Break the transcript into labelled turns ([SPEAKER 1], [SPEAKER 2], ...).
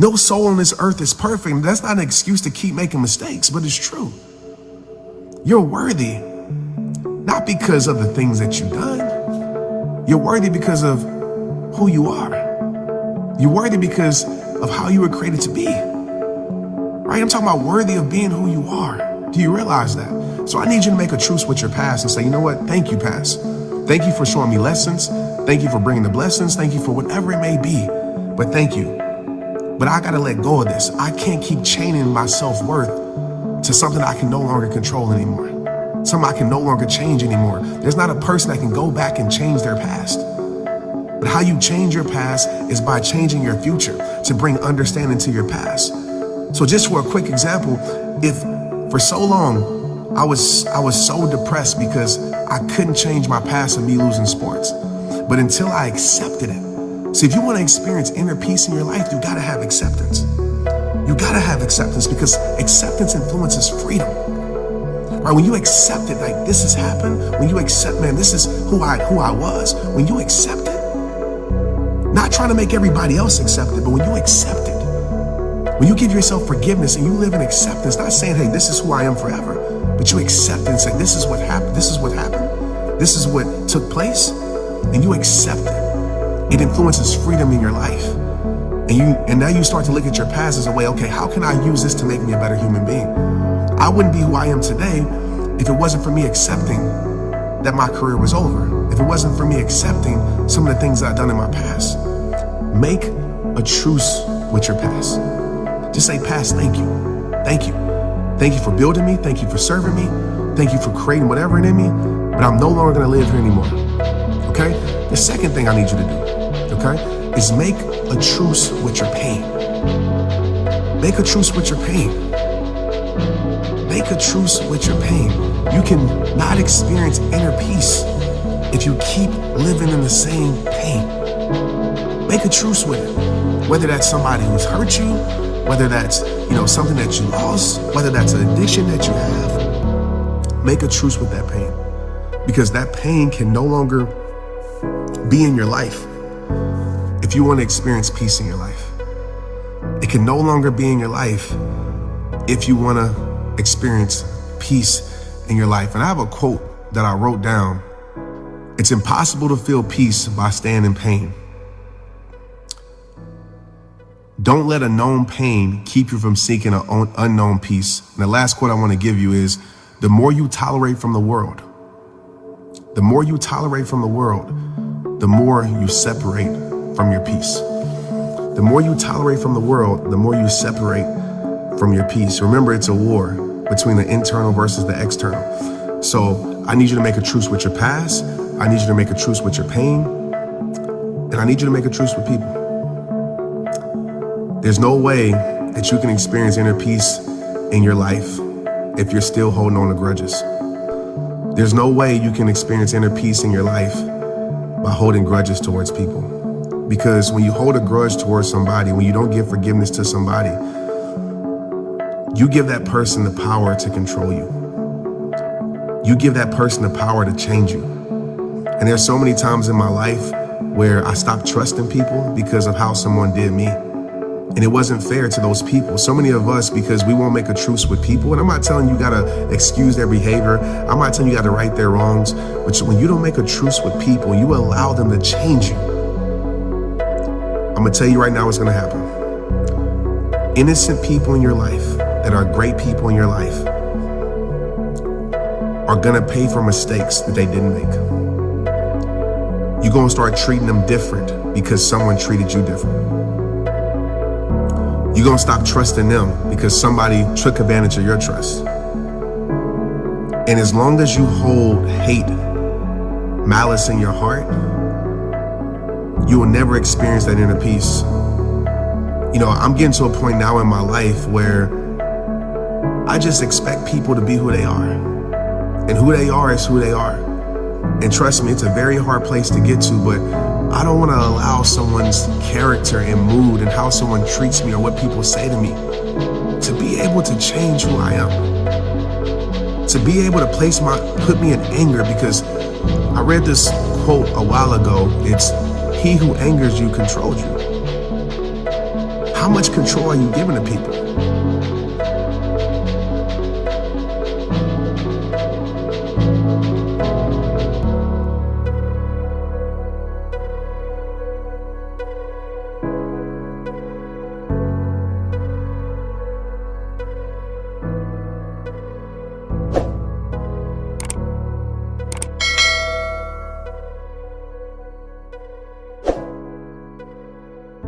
[SPEAKER 1] No soul on this earth is perfect. And that's not an excuse to keep making mistakes, but it's true. You're worthy, not because of the things that you've done. You're worthy because of who you are. You're worthy because of how you were created to be. Right? I'm talking about worthy of being who you are. Do you realize that? So I need you to make a truce with your past and say, you know what? Thank you, past. Thank you for showing me lessons. Thank you for bringing the blessings. Thank you for whatever it may be. But thank you. But I got to let go of this. I can't keep chaining my self-worth to something I can no longer control anymore. Something I can no longer change anymore. There's not a person that can go back and change their past. But how you change your past is by changing your future to bring understanding to your past. So just for a quick example, if for so long I was so depressed because I couldn't change my past of me losing sports, but until I accepted it. See, if you want to experience inner peace in your life, you got to have acceptance. You got to have acceptance because acceptance influences freedom. Right? When you accept it, like this has happened, when you accept, man, this is who I was, when you accept it, not trying to make everybody else accept it, but when you accept it, when you give yourself forgiveness and you live in acceptance, not saying, hey, this is who I am forever, but you accept it and say, this is what happened, this is what happened, this is what took place, and you accept it. It influences freedom in your life. And now you start to look at your past as a way, okay, how can I use this to make me a better human being? I wouldn't be who I am today if it wasn't for me accepting that my career was over, if it wasn't for me accepting some of the things that I've done in my past. Make a truce with your past. Just say, past, thank you. Thank you. Thank you for building me. Thank you for serving me. Thank you for creating whatever in me, but I'm no longer gonna live here anymore, okay? The second thing I need you to do, okay, is make a truce with your pain. Make a truce with your pain. Make a truce with your pain. You can not experience inner peace if you keep living in the same pain. Make a truce with it. Whether that's somebody who's hurt you, whether that's, something that you lost, whether that's an addiction that you have, make a truce with that pain. Because that pain can no longer be in your life if you want to experience peace in your life. It can no longer be in your life if you want to experience peace in your life. And I have a quote that I wrote down. It's impossible to feel peace by staying in pain. Don't let a known pain keep you from seeking an unknown peace. And the last quote I want to give you is, the more you tolerate from the world, the more you tolerate from the world, the more you separate from your peace. The more you tolerate from the world, the more you separate from your peace. Remember, it's a war between the internal versus the external. So I need you to make a truce with your past. I need you to make a truce with your pain. And I need you to make a truce with people. There's no way that you can experience inner peace in your life if you're still holding on to grudges. There's no way you can experience inner peace in your life by holding grudges towards people. Because when you hold a grudge towards somebody, when you don't give forgiveness to somebody, you give that person the power to control you. You give that person the power to change you. And there's so many times in my life where I stopped trusting people because of how someone did me. And it wasn't fair to those people. So many of us, because we won't make a truce with people, and I'm not telling you gotta excuse their behavior, I'm not telling you gotta right their wrongs, but when you don't make a truce with people, you allow them to change you. I'm gonna tell you right now what's gonna happen. Innocent people in your life that are great people in your life are gonna pay for mistakes that they didn't make. You're gonna start treating them different because someone treated you different. You're gonna stop trusting them because somebody took advantage of your trust. And as long as you hold hate, malice in your heart, you will never experience that inner peace. I'm getting to a point now in my life where I just expect people to be who they are. And who they are is who they are. And trust me, it's a very hard place to get to, but I don't want to allow someone's character and mood and how someone treats me or what people say to me to be able to change who I am. To be able to put me in anger, because I read this quote a while ago. It's, he who angers you controls you. How much control are you giving to people?